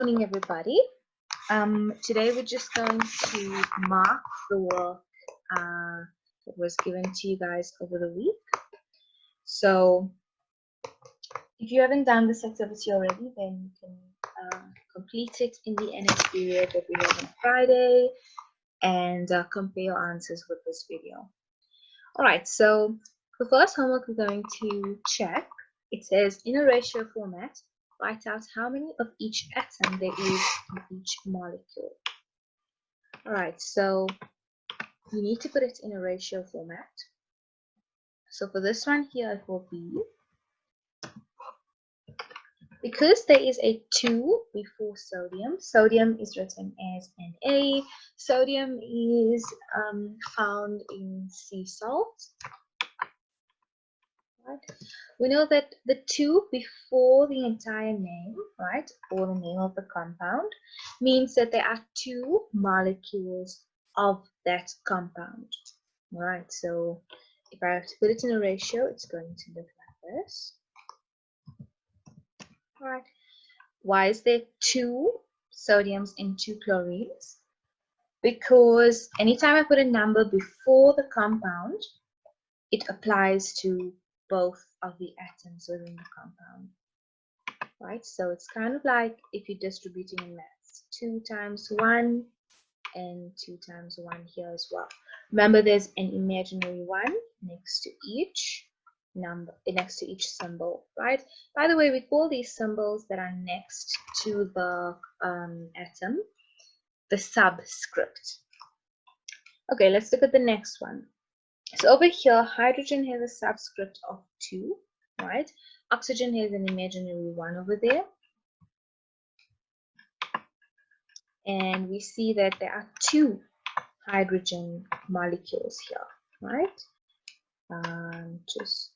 Morning, everybody. Today we're just going to mark the work that was given to you guys over the week. So if you haven't done this activity already, then you can complete it in the NS period that we have on Friday and compare your answers with this video. All right, so the first homework we're going to check, it says in a ratio format, write out how many of each atom there is in each molecule. All right, so you need to put it in a ratio format. So for this one here, it will be, because there is a 2 before sodium, sodium is written as Na, sodium is found in sea salt. Right. We know that the 2 before the entire name, right, or the name of the compound, means that there are 2 molecules of that compound. All right, so if I have to put it in a ratio, it's going to look like this. All right, why is there 2 sodiums and 2 chlorines? Because anytime I put a number before the compound, it applies to both of the atoms within the compound, right? So it's kind of like if you're distributing in maths, 2 times 1 and 2 times 1 here as well. Remember, there's an imaginary 1 next to each number, next to each symbol, right? By the way, we call these symbols that are next to the atom the subscript. Okay, let's look at the next one. So over here, hydrogen has a subscript of 2, right? Oxygen has an imaginary 1 over there. And we see that there are 2 hydrogen molecules here, right? Just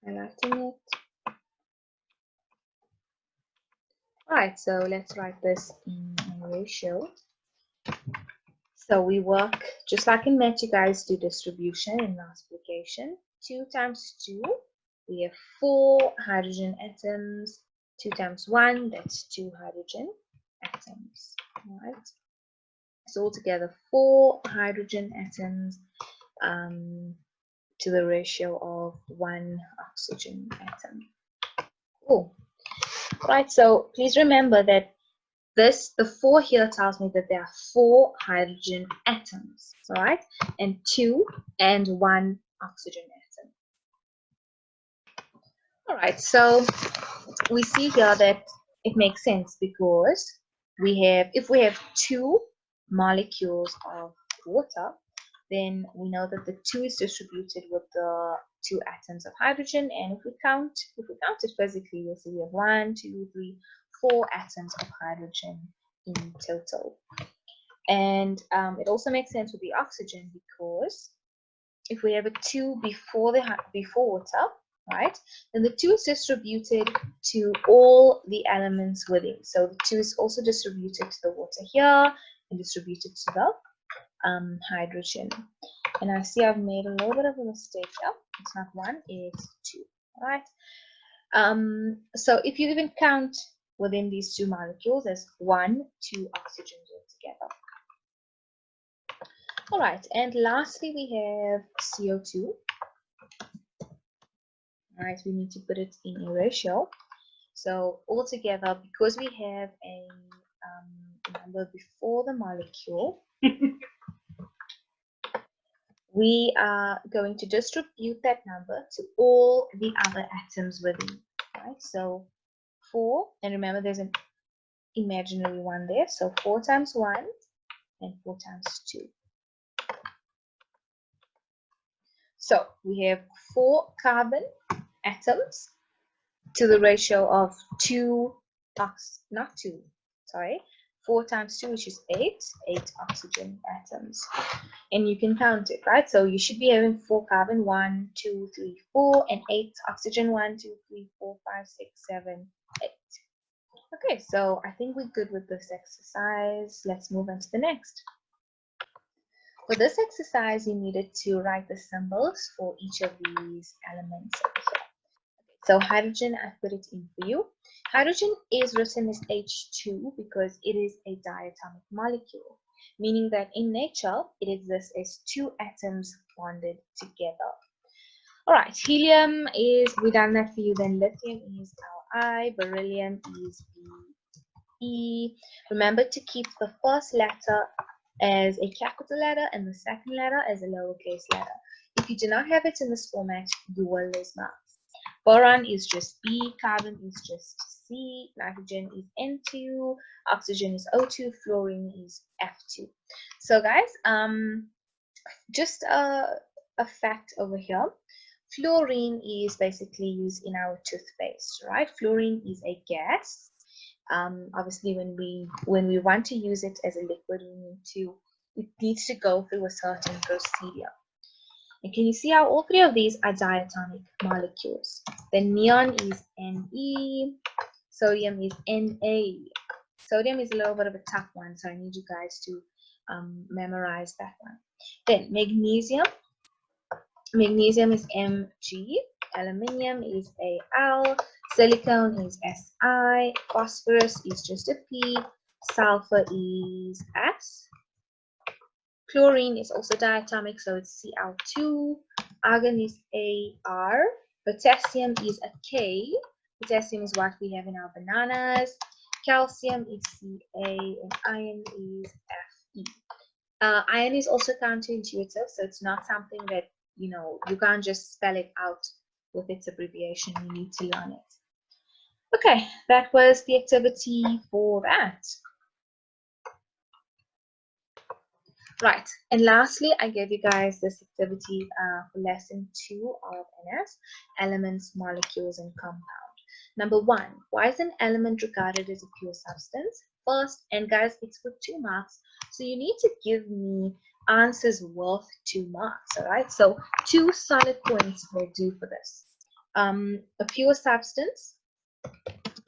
highlighting it. All right, so let's write this in a ratio. So we work just like in math, you guys do distribution and multiplication. 2 times 2, we have 4 hydrogen atoms. 2 times 1, that's 2 hydrogen atoms. All right. So altogether 4 hydrogen atoms to the ratio of 1 oxygen atom. Cool. All right. So please remember that the 4 here tells me that there are 4 hydrogen atoms, all right, and 2 and 1 oxygen atom. All right, so we see here that it makes sense because if we have 2 molecules of water, then we know that the 2 is distributed with the 2 atoms of hydrogen, and if we count it physically, we'll see we have 1, 2, 3, 4 atoms of hydrogen in total. And it also makes sense with the oxygen because if we have a 2 before water, right, then the 2 is distributed to all the elements within. So the 2 is also distributed to the water here and distributed to the hydrogen. And I see I've made a little bit of a mistake here. It's not 1, it's 2. All right. So if you even count within these 2 molecules, there's 1, 2 oxygens altogether. All right, and lastly we have CO2. All right, we need to put it in a ratio. So altogether, because we have a number before the molecule, we are going to distribute that number to all the other atoms within, right? So 4, and remember there's an imaginary 1 there, so 4 times 1 and 4 times 2. So we have 4 carbon atoms to the ratio of 4 times 2, which is 8 oxygen atoms. And you can count it, right? So you should be having 4 carbon, 1, 2, 3, 4, and 8 oxygen, 1, 2, 3, 4, 5, 6, 7, 8. Okay, so I think we're good with this exercise. Let's move on to the next. For this exercise, you needed to write the symbols for each of these elements over here. So hydrogen, I put it in for you. Hydrogen is written as H2 because it is a diatomic molecule, meaning that in nature it exists as two atoms bonded together. All right, helium is, we done that for you. Then lithium is Li, beryllium is Be. Remember to keep the first letter as a capital letter and the second letter as a lowercase letter. If you do not have it in this format, you will lose marks. Boron is just B, carbon is just C, nitrogen is N2, oxygen is O2, fluorine is F2. So guys, just a fact over here. Fluorine is basically used in our toothpaste, right? Fluorine is a gas. Obviously, when we want to use it as a liquid, it needs to go through a certain procedure. And can you see how all three of these are diatomic molecules? The neon is Ne, sodium is Na. Sodium is a little bit of a tough one, so I need you guys to memorize that one. Then magnesium. Magnesium is Mg. Aluminium is Al. Silicon is Si. Phosphorus is just a P. Sulfur is S. Chlorine is also diatomic, so it's Cl2. Argon is Ar. Potassium is a K. Potassium is what we have in our bananas. Calcium is Ca, and iron is Fe. Iron is also counterintuitive, so it's not something that, you can't just spell it out with its abbreviation. You need to learn it. Okay, that was the activity for that. Right, and lastly, I gave you guys this activity for lesson 2 of NS, elements, molecules, and compound. Number 1, why is an element regarded as a pure substance? First, and guys, it's for 2 marks, so you need to give me answers worth 2 marks, all right? So 2 solid points will do for this. A pure substance,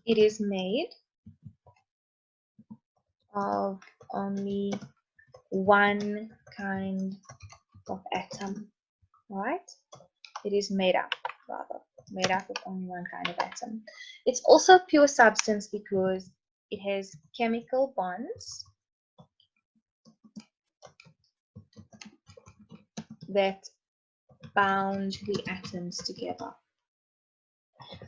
it is made of only one kind of atom, right? It is made up of only one kind of atom. It's also a pure substance because it has chemical bonds that bound the atoms together.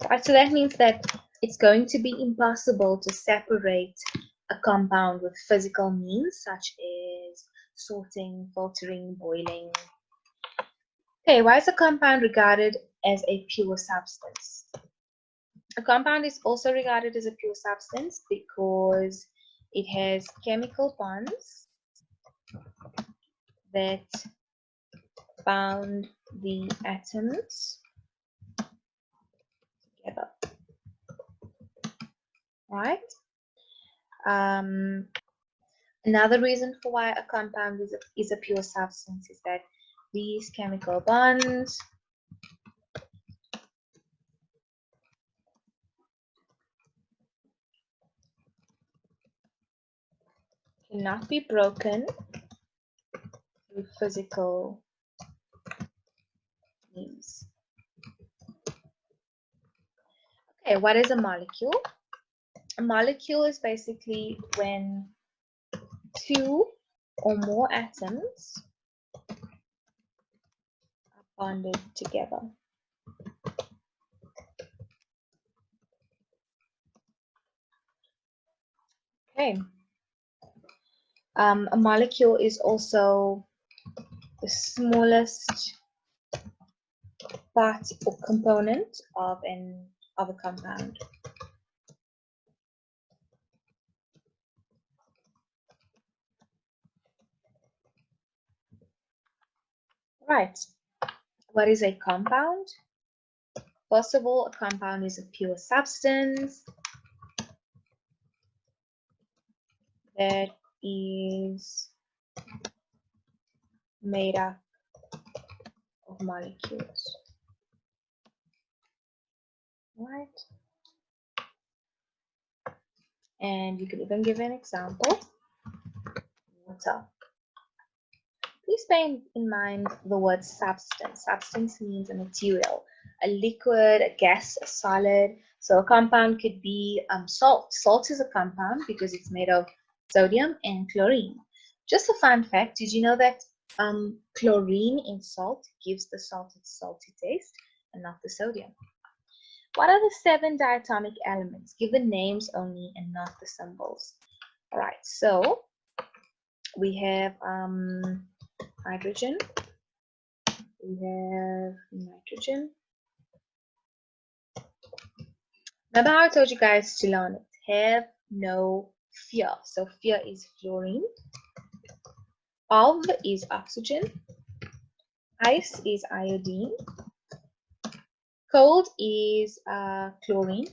Right, so that means that it's going to be impossible to separate a compound with physical means such as sorting, filtering, boiling. Okay, why is a compound regarded as a pure substance? A compound is also regarded as a pure substance because it has chemical bonds that bound the atoms together. Right? Another reason for why a compound is a pure substance is that these chemical bonds cannot be broken through physical means. Okay, what is a molecule? A molecule is basically when 2 or more atoms are bonded together. Okay. A molecule is also the smallest part or component of a compound. Right. What is a compound? First of all, a compound is a pure substance that is made up of molecules. Right? And you can even give an example. Water. Please bear in mind the word substance. Substance means a material. a liquid, a gas, a solid. So a compound could be salt. Salt is a compound because it's made of sodium and chlorine. Just a fun fact, did you know that chlorine in salt gives the salt its salty taste and not the sodium? What are the 7 diatomic elements? Give the names only and not the symbols. All right, so we have hydrogen, we have nitrogen. Remember how I told you guys to learn it? Have no fear. So fear is fluorine. Of is oxygen. Ice is iodine. Cold is chlorine.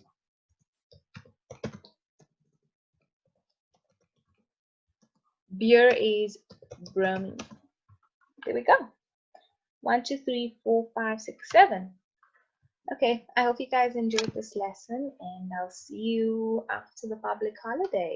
Beer is bromine. There we go. 1, 2, 3, 4, 5, 6, 7. Okay, I hope you guys enjoyed this lesson, and I'll see you after the public holiday.